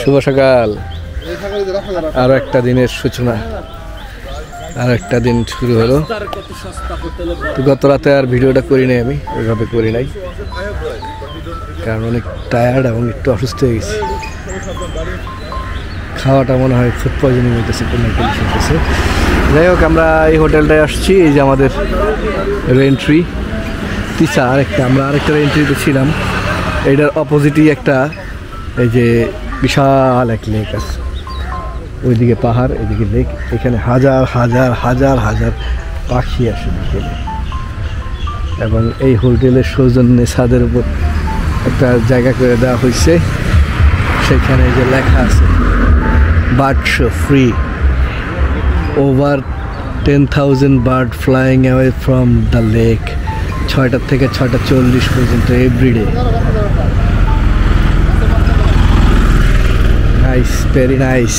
শুভ সকাল। আরো একটা দিনের সূচনা, আর একটা দিন শুরু হলো। গত রাতে আর ভিডিওটা করি নাই, আমি ওইভাবে করি নাই, কারণ অনেক টায়ার্ড এবং একটু অসুস্থ হয়ে গেছি। খাওয়াটা মনে হয় ফুড পয়জনিং হইতেছে, হইতেছে। যাই হোক, আমরা এই হোটেলটায় আসছি। এই যে আমাদের রেন্ট্রি তিসা, আমরা আরেকটা রেন্ট্রিতে ছিলাম। এইটার অপোজিটই একটা এই যে বিশাল এক লেক আছে, ওইদিকে পাহাড়, এদিকে লেক। এখানে হাজার হাজার হাজার হাজার পাখি আসে বিকেলে। এবং এই হোটেলের সৌজন্যে ছাদের উপর একটা জায়গা করে দেওয়া হয়েছে, সেখানে যে লেখা আছে bird show free, over 10,000 bird flying away from the lake, 6টা থেকে 6:40 পর্যন্ত এভরিডে। Nice, very nice.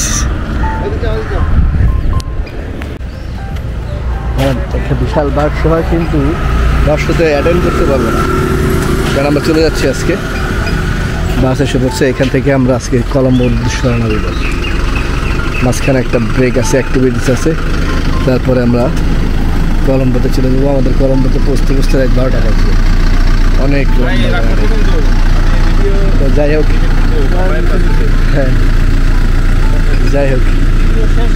একটা বিশাল বার্ড শো হয়, কিন্তু বার্ড শোতে অ্যাটেন্ড করতে পারবো না, কারণ আমরা চলে যাচ্ছি আজকে। বাস এসে পড়ছে, এখান থেকে আমরা আজকে কলম্বোর উদ্দেশ্যে রওনা দিব। মাঝখানে একটা ব্রেক আছে, অ্যাক্টিভিটিস আছে, তারপরে আমরা কলম্বোতে চলে যাবো। আমাদের কলম্বোতে পৌঁছতে 12টা বাজবে, অনেক লম্বা। তো যাই হোক, হ্যাঁ যাই হোক,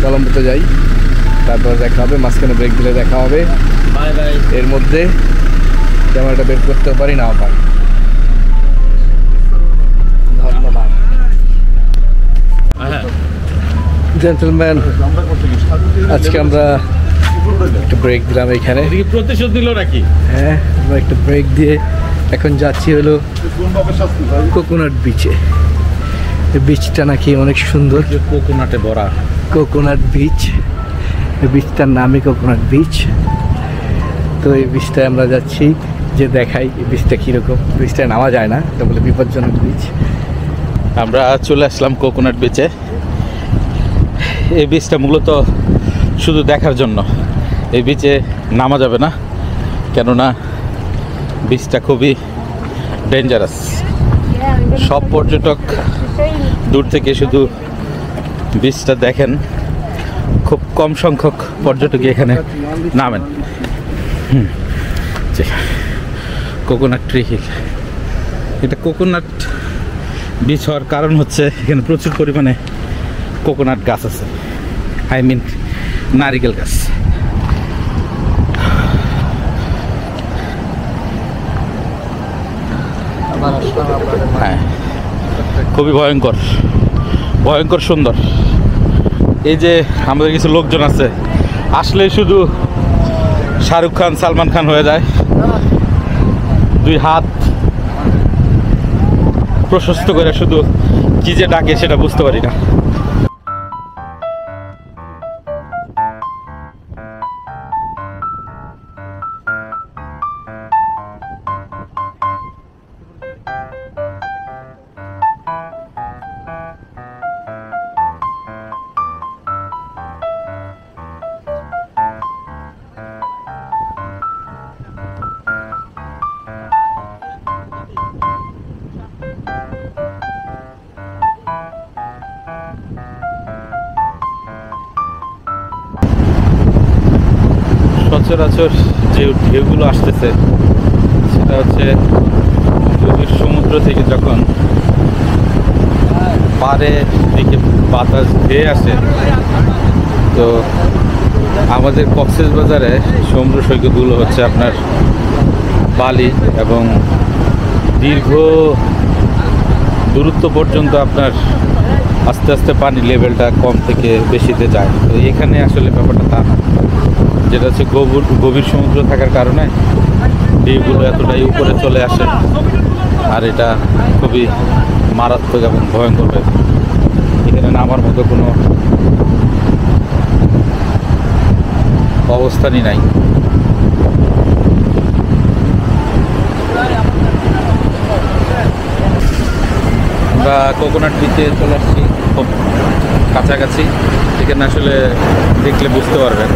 কলম্বোতে যাই, তারপর দেখা হবে। মাঝখানে ব্রেক দিলে দেখা হবে। এর মধ্যে ক্যামেরাটা বের করতেও পারি, নাও পারি। ধন্যবাদ। জেন্টলম্যান, আজকে আমরা একটা ব্রেক দিলাম এখানে। প্রতিশোধ দিল নাকি? হ্যাঁ, আমরা একটা ব্রেক দিয়ে এখন যাচ্ছি হলো কোকোনাট বিচে। এই বিচটা নাকি অনেক সুন্দর, কোকোনাটে ভরা। কোকোনাট বিচ, এই বিচটার নামই কোকোনাট বিচ। তো এই বিচটায় আমরা যাচ্ছি, যে দেখাই এই বিচটা কীরকম। বিচটায় নামা যায় না, এটা বলে বিপজ্জনক বিচ। আমরা চলে আসলাম কোকোনাট বিচে। এই বিচটা মূলত শুধু দেখার জন্য, এই বিচে নামা যাবে না, কেননা বিচটা খুবই ডেঞ্জারাস। সব পর্যটক দূর থেকে শুধু বিচটা দেখেন, খুব কম সংখ্যক পর্যটক এখানে নামেন। কোকোনাট ট্রি হিল, এটা কোকোনাট বিচ হওয়ার কারণ হচ্ছে এখানে প্রচুর পরিমাণে কোকোনাট গাছ আছে, আই মিন নারিকেল গাছ। হ্যাঁ, খুবই ভয়ঙ্কর, ভয়ঙ্কর সুন্দর। এই যে আমাদের কিছু লোকজন আছে, আসলে শুধু শাহরুখ খান, সালমান খান হয়ে যায়। দুই হাত প্রশস্ত করে শুধু কি যে ডাকে সেটা বুঝতে পারি না। সচরাচর যে ঢেউগুলো আসতেছে সেটা হচ্ছে গভীর সমুদ্র থেকে যখন পাড়ের দিকে বাতাস ধেয়ে আসে। তো আমাদের কক্সবাজারে সমুদ্র সৈকতগুলো হচ্ছে আপনার বালি, এবং দীর্ঘ দূরত্ব পর্যন্ত আপনার আস্তে আস্তে পানি লেভেলটা কম থেকে বেশিতে যায়। তো এখানে আসলে ব্যাপারটা তা না, যেটা হচ্ছে গভীর সমুদ্র থাকার কারণে ঢেউগুলো এতটাই উপরে চলে আসে, আর এটা খুবই মারাত্মক এবং ভয়ঙ্কর হয়ে থাকে। এখানে নামার মতো কোনো অবস্থানই নাই। আমরা কোকোনাট বিচে চলে আসছি, খুব কাছাকাছি। এখানে আসলে দেখলে বুঝতে পারবেন,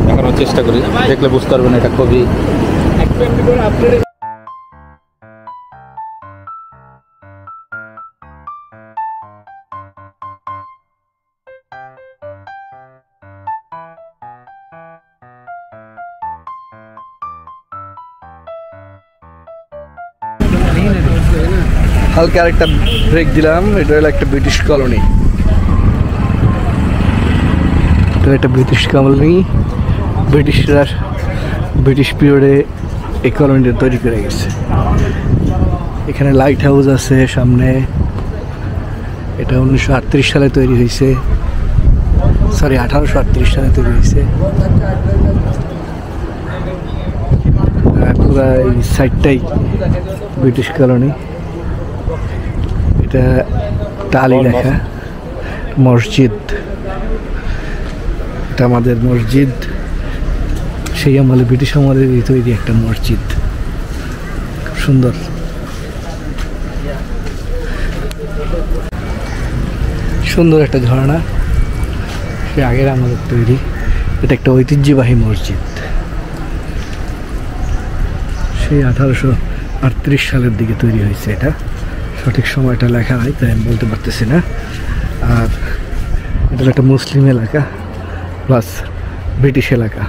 দেখানোর চেষ্টা করি, দেখলে বুঝতে পারবেন এটা খুবই হালকা আরেকটা ব্রেক দিলাম। এটা হলো একটা ব্রিটিশ কলোনি, একটা ব্রিটিশ কলোনি। ব্রিটিশরা ব্রিটিশ পিরিয়ডে এই কলোনিটা তৈরি করে গেছে। এখানে লাইট হাউস আছে সামনে। এটা 1938 সালে তৈরি হয়েছে, সরি 1838 সালে তৈরি হয়েছে। পুরো এই সাইডটাই ব্রিটিশ কলোনি। এটা টালি লেখা মসজিদ, এটা আমাদের মসজিদ। সেই আমলে ব্রিটিশ আমলের তৈরি একটা মসজিদ, খুব সুন্দর। সুন্দর একটা ঝর্ণা, সে আগের আমাদের তৈরি। এটা একটা ঐতিহ্যবাহী মসজিদ, সেই 1838 সালের দিকে তৈরি হয়েছে। এটা সঠিক সময়টা লেখা নাই, তাই আমি বলতে পারতেছি না। আর এটা একটা মুসলিম এলাকা প্লাস ব্রিটিশ এলাকা।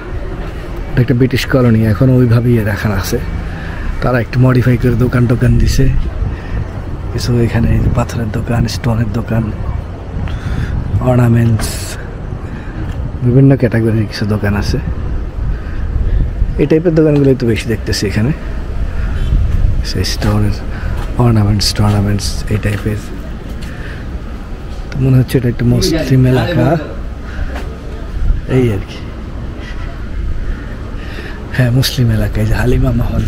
এটা একটা ব্রিটিশ কলোনি, এখনও ওইভাবেই রাখা আছে। তারা একটু মডিফাই করে দোকান টোকান দিছে কিছু। এখানে পাথরের দোকান, স্টোনের দোকান, অর্নামেন্টস, বিভিন্ন ক্যাটাগরির কিছু দোকান আছে। এই টাইপের দোকানগুলোই তো বেশি দেখতেছি এখানে, সেই স্টোনের অর্নামেন্টস এই টাইপের। তো মনে হচ্ছে এটা একটা মুসলিম এলাকা, এই আর কি। হ্যাঁ, মুসলিম এলাকায় যে হালিমা মহল।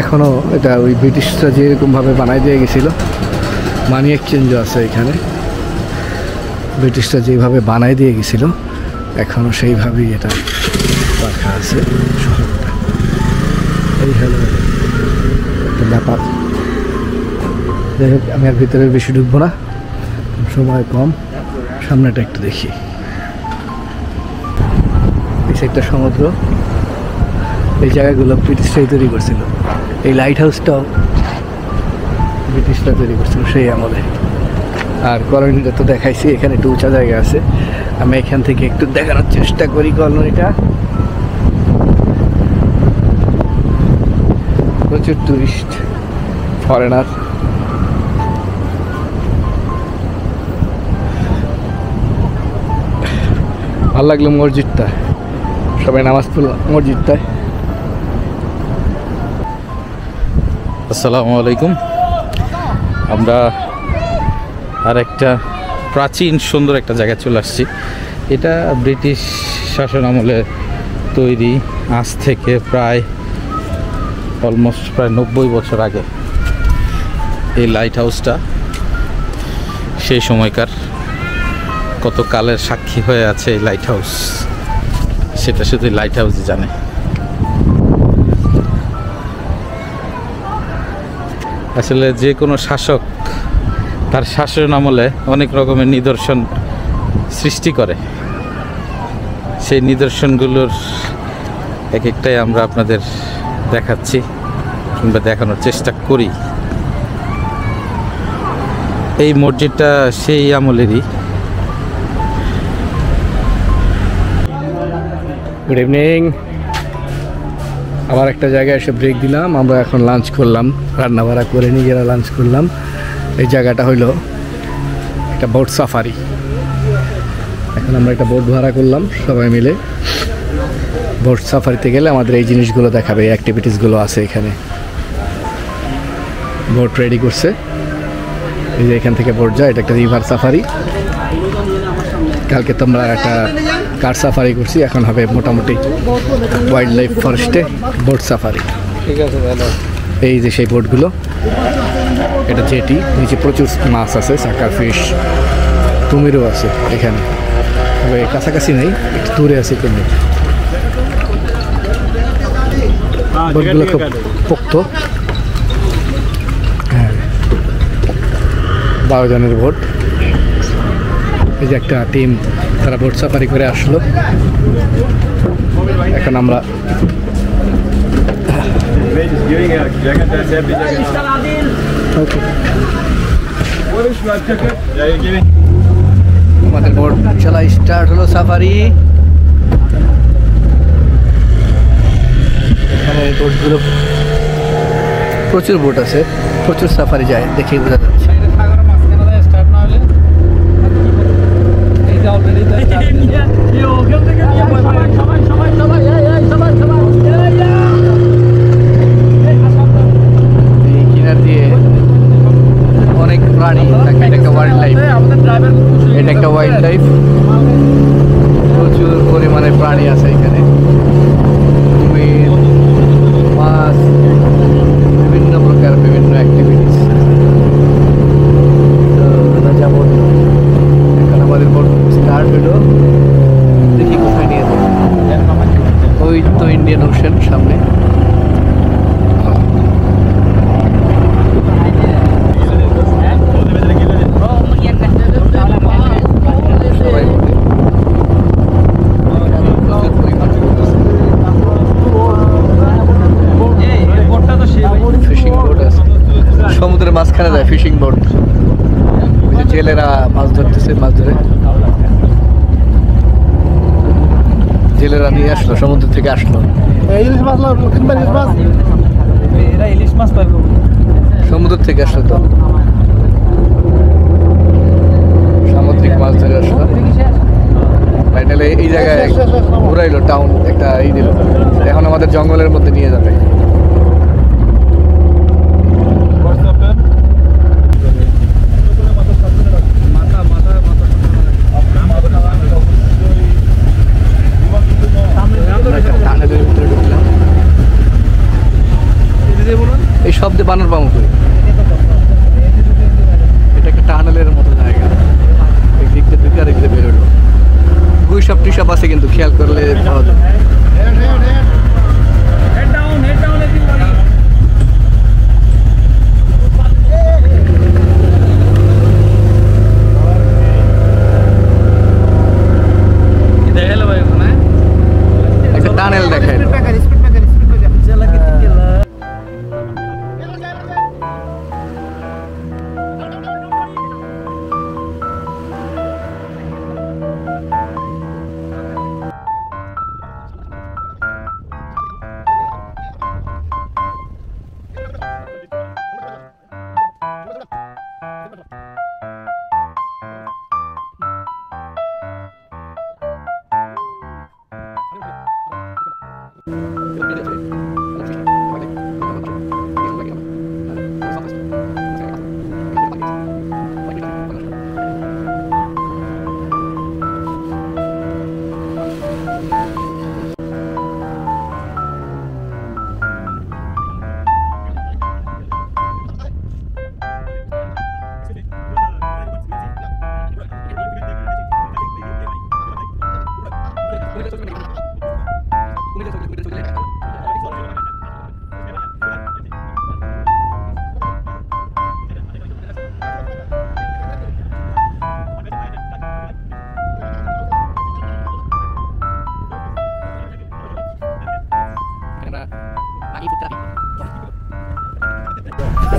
এখনো এটা ওই ব্রিটিশরা যেরকমভাবে বানাই দিয়ে গেছিল, মানি এক্সচেঞ্জও আছে এখানে। ব্রিটিশরা যেভাবে বানাই দিয়ে গেছিল এখনো সেইভাবেই এটা রাখা আছে শহরটা। এই হলো একটা ব্যাপার। যাই হোক, আমি আর ভিতরে বেশি ঢুকবো না, সময় কম। সামনেটা একটু দেখি। এই সাইডটা সমুদ্র। এই জায়গাগুলো ব্রিটিশরাই তৈরি করছিল। এই লাইট হাউসটাও ব্রিটিশরা তৈরি করছিল সেই আমলে। আর কলোনিটা তো দেখাইছি, এখানে একটু উঁচা জায়গা আছে। আমি এখান থেকে একটু দেখানোর চেষ্টা করি কলোনিটা। প্রচুর টুরিস্ট, ফরেনার। ভালো লাগলো মসজিদটা, সবাই নামাজ পড়লাম মসজিদটায়। আসসালামু আলাইকুম। আমরা আর একটা প্রাচীন সুন্দর একটা জায়গায় চলে আসছি। এটা ব্রিটিশ শাসন আমলে তৈরি, আজ থেকে প্রায় অলমোস্ট 90 বছর আগে। এই লাইট হাউসটা সেই সময়কার কত কালের সাক্ষী হয়ে আছে এই লাইট হাউস, সেটা শুধু লাইট হাউসই জানে। আসলে যে কোনো শাসক তার শাসন আমলে অনেক রকমের নিদর্শন সৃষ্টি করে। সেই নিদর্শনগুলোর এক একটাই আমরা আপনাদের দেখাচ্ছি কিংবা দেখানোর চেষ্টা করি। এই মসজিদটা সেই আমলেরই। Good evening. আবার একটা জায়গায় এসে ব্রেক দিলাম। আমরা এখন লাঞ্চ করলাম, রান্না বাড়া করে নিজেরা লাঞ্চ করলাম। এই জায়গাটা হইলো একটা বোট সাফারি। এখন আমরা একটা বোট ভাড়া করলাম সবাই মিলে। বোট সাফারিতে গেলে আমাদের এই জিনিসগুলো দেখাবে, এই অ্যাক্টিভিটিসগুলো আছে এখানে। বোট রেডি করছে, এই যে এখান থেকে বোট যায়। এটা একটা রিভার সাফারি। কালকে তো আমরা একটা কার সাফারি করছি, এখন হবে মোটামুটি ওয়াইল্ড লাইফ ফরেস্টে বোট সাফারি। ঠিক আছে দাদা। এই যে সেই বোটগুলো, এটা জেটি, নিচে প্রচুর মাছ আছে, সাকার ফিশ, কুমিরও আছে এখানে। তবে কাছাকাছি নেই, একটু দূরে আছে কুমির। বোটগুলো খুব পোক্ত। হ্যাঁ, 12 জনের বোট। এই যে একটা টিম, তারা বোট সাফারি করে আসলো। এখন আমরা আমাদের বোট চলা স্টার্ট হলো সাফারি। এখানে বোটগুলো প্রচুর বোট আছে, প্রচুর সাফারি যায়, দেখেই বোঝা যাচ্ছে। কিনার দিয়ে অনেক প্রাণী থাকে, এটা একটা ওয়াইল্ড লাইফ, এটা একটা ওয়াইল্ড লাইফ, প্রচুর পরিমাণে প্রাণী আছে এখানে, কুমির, মাছ, বিভিন্ন প্রকার বিভিন্ন অ্যাক্টিভিটিস। তো যেমন এখন আমাদের বোট স্টার্ট হলো, দেখি কোথায় নিয়ে যাবো। ওই তো ইন্ডিয়ান ওশেন সামনে। সমুদ্রের মাঝখানে যায় ফিশিং বোট, জেলেরা মাছ ধরতেছে, মাছ ধরে জেলেরা নিয়ে আসলো, সমুদ্র থেকে আসলো ইলিশ মাছ পাবো, সমুদ্র থেকে আসলো, তো সামুদ্রিক মাছ ধরে আসলো। ফাইনালি এই জায়গায় ঘুরাইলো, টাউন একটা এই দিল, এখন আমাদের জঙ্গলের মধ্যে নিয়ে যাবে। এই শব্দে বানর পামো করি, এটা একটা টানেলের মতো জায়গা, একদিক দিয়ে ঢুকে আরেক দিকে বেরোলো। গুইসাপ টিসাপ আছে কিন্তু খেয়াল করলে পাওয়া যায়। একটা টানেল দেখায়।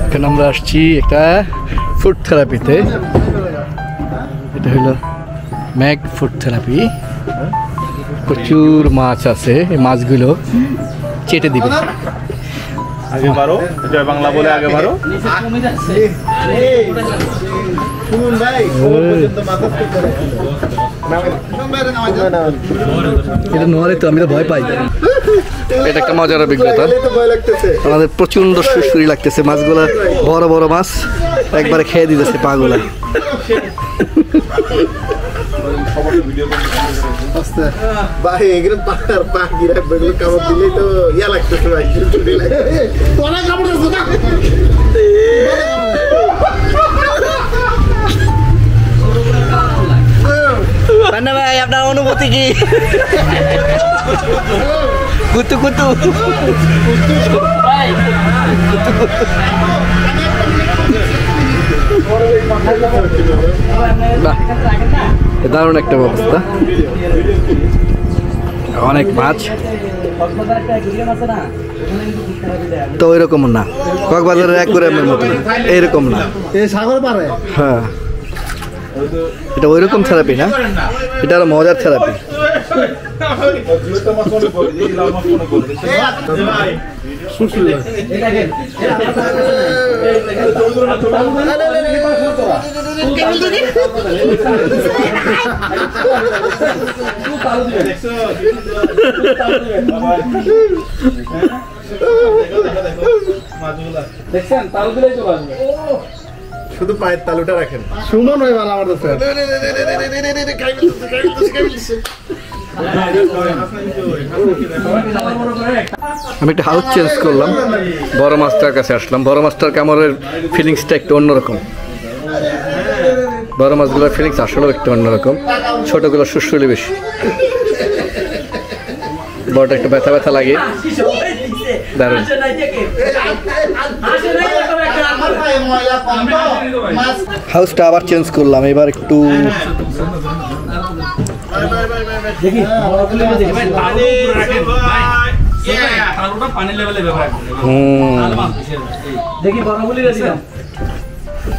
এখন আমরা আসছি একটা ফুড থেরাপিতে, এটা হলো ম্যাগ ফুড থেরাপি। প্রচুর মাছ আছে, এই মাছগুলো চেটে দিবে। আগে বারো, জয় বাংলা বলে আগে বারো। এটা নোয়ারে তো আমি তো ভয় পাই। এটা একটা মজার অভিজ্ঞতা, আমাদের প্রচন্ড সুরসুরি লাগতেছে, মাছগুলা বড় বড় মাছ একবারে খেয়ে দিতেছে পাগুলা। ভাই এগুলো পা গিরা বেগুলো কামড় দিলেই তো ইয়া লাগতেছে ভাই, তোরা কামড় দিছো না পান্না ভাই, আপনার অনুভূতি কি? কুতু কুতু দারুণ একটা ব্যবস্থা, অনেক মাছ তো ওইরকম না, কক্সবাজারের অ্যাকুয়ারিয়ামের মতো এইরকম না, সাগর পারে। হ্যাঁ, এটা ওইরকম থেরাপি না, এটা আরো মজার থেরাপি। দেখছেন তালু দিলেই চলে আসবে। শুধু পায়ের তালুটা রাখেন। সুমন হয় ভালো আমার কাছে। আমি একটা হাউস চেঞ্জ করলাম, বড় মাছটার কাছে আসলাম। বড় মাছটার কামড়ের ফিলিংসটা একটু অন্যরকম। বড় মাছগুলোর ফিলিংস আসলেও একটু অন্যরকম, ছোটগুলো সুশ্রুলি বেশি। বড়টা একটু ব্যথা ব্যথা লাগে, দারুণ। হাউসটা আবার চেঞ্জ করলাম, এবার একটু দেখি বড় বলি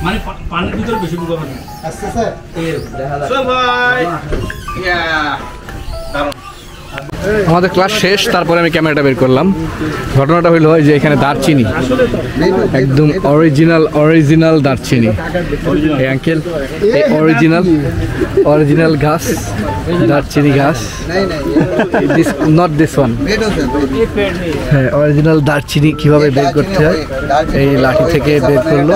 মানে পানির ভিতরে বেশি ডুবাবে না। আচ্ছা স্যার আমাদের ক্লাস শেষ, তারপরে আমি ক্যামেরাটা বের করলাম। ঘটনাটা হইলো যে এখানে দারচিনি, একদম অরিজিনাল দারচিনি। এই আঙ্কেল, এই অরিজিনাল গাছ, দারচিনি গাছ। Not this one. হ্যাঁ, অরিজিনাল দারচিনি কিভাবে বের করতে হয় এই লাঠি থেকে বের করলো।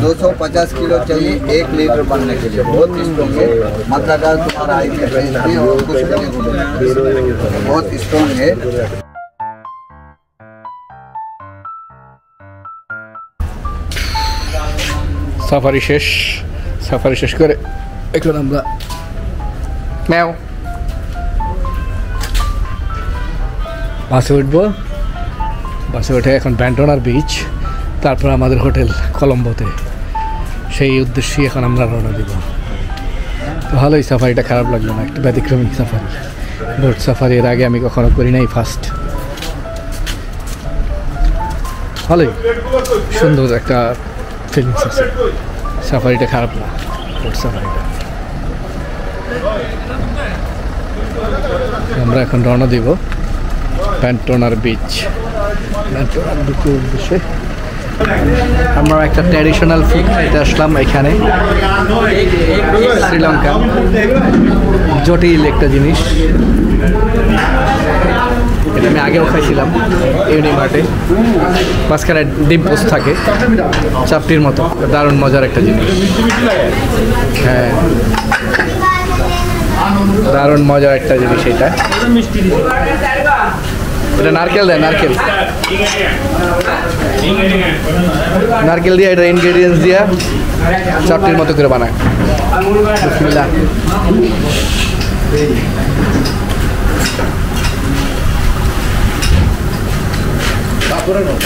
250 किलो चाहिए 1 लीटर बनने के लिए। बहुत स्ट्रॉन्ग है, मतलब अगर तुम्हारा आई में कुछ नहीं होगा, बहुत स्ट्रॉन्ग है। সাফারি শেষ করে এখন আমরা বাসে উঠবো। বাসে উঠে এখন ব্যান্টনার বিচ, তারপর আমাদের হোটেল কলম্বোতে। সেই উদ্দেশ্যে এখন আমরা রওনা দিব। ভালোই, সাফারিটা খারাপ লাগলো না, একটু ব্যতিক্রমী সাফারি। বোট সাফারি এর আগে আমি কখনো করি নাই, ফার্স্ট। ভালোই, সুন্দর একটা ফিলিংস আছে। সাফারিটা খারাপ না, বোট সাফারিটা। আমরা এখন রওনা দিব ব্যান্টনার বিচ। ব্যান্টনার বিচের উদ্দেশ্যে আমরা একটা ট্র্যাডিশনাল ফুড খাইতে আসলাম এখানে। শ্রীলঙ্কা, জটিল একটা জিনিস। এটা আমি আগেও খাইছিলাম ইউনিমার্টে। মাঝখানে ডিম পোস্ট থাকে চাপটির মতো, দারুণ মজার একটা জিনিস। হ্যাঁ, দারুণ মজার একটা জিনিস এটা। এটা নারকেল দেয়, নারকেল দিয়ে এটা ইনগ্রেডিয়েন্টস দিয়া চাপটির মতো করে বানায়। বিসমিল্লাহ।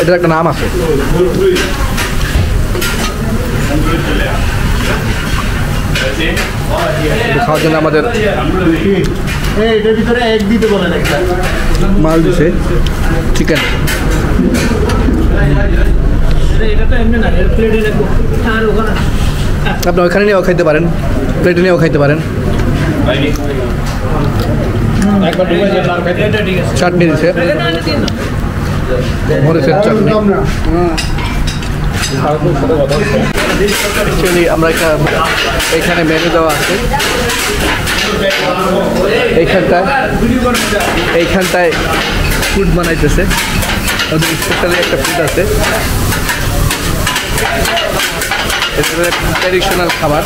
এটার একটা নাম আছে। খাওয়ার জন্য আমাদের এটার ভিতরে এক দিতে বলেন একটা মাল দিছে, চিকেন। আপনি ওইখানে নিয়েও খাইতে পারেন, প্লেটে নিয়েও খাইতে পারেন। চাটনি দিছে, মরিচের চাটনি। অ্যাকচুয়ালি আমরা এখানে মেনু দেওয়া আছে। এইখানটায় ফুড বানাইতেছে, ওদের স্পেশালি একটা ফুড আছে। ট্র্যাডিশনাল খাবার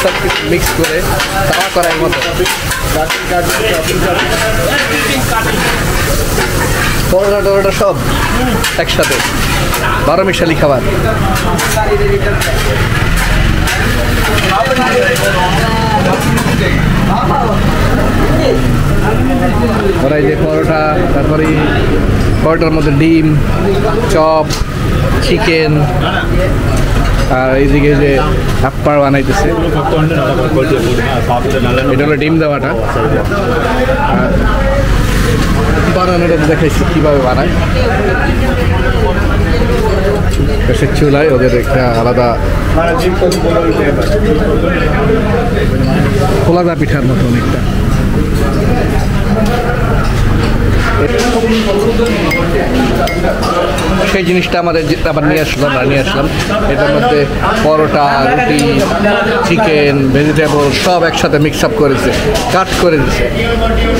সব কিছু মিক্স করে খাওয়া করার মতো। পরোটা টরোটা সব একসাথে, 12 মিশালি খাবার। ওরা এই যে পরোটা, তারপরে পরোটার মধ্যে ডিম, চপ, চিকেন, আর এইদিকে যে আপ্পার বানাইতেছে, এটা হলো ডিম দেওয়াটা। আর বানানোটা দেখাইছি কীভাবে বানায়। গ্যাসের চুলায় ওদের একটা আলাদা খোলাদা পিঠার মতো অনেকটা। সেই জিনিসটা আমাদের আবার নিয়ে আসলাম। এটার মধ্যে পরোটা, রুটি, চিকেন, ভেজিটেবল সব একসাথে মিক্স আপ করেছে, কাট করে দিচ্ছে।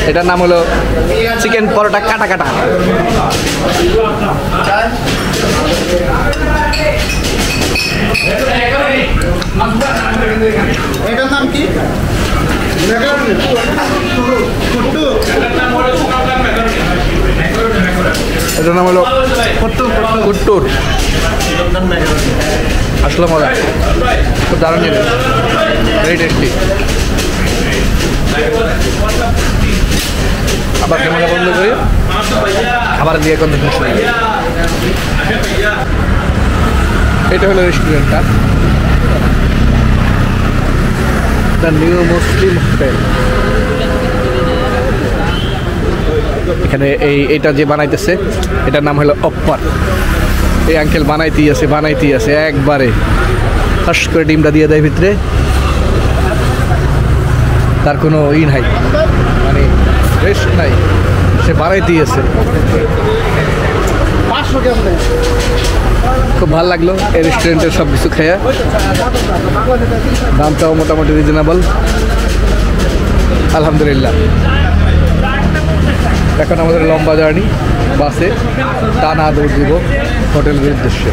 এটার নাম হলো চিকেন পরোটা কাটা কাটা। এটার নাম কি? এটার নাম হলো কুট্টুর। আসলে মজা, খুব দারুণ জিনিস, ভেরি টেস্টি। আবার ক্যামেরা বন্ধ করি, আবার দিয়ে কন্টিনিউ করি। এটা হলো রেস্টুরেন্টটা, দ্য নিউ মুসলিম হোটেল। এখানে এইটা যে বানাইতেছে এটার নাম হলো অপ্পার। এই আঙ্কেল বানাইতেই আছে একবারে ফাঁস করে ডিমটা দিয়ে দেয় ভিতরে, তার কোনো নাই, মানে রেস্ট নাই, সে বানাইতেই আছে। খুব ভালো লাগলো এই রেস্টুরেন্টের সব কিছু খেয়ে, দামটাও মোটামুটি রিজনেবল, আলহামদুলিল্লাহ। এখন আমাদের লম্বা জার্নি, বাসে টানা দৌড় দিব হোটেলের উদ্দেশ্যে।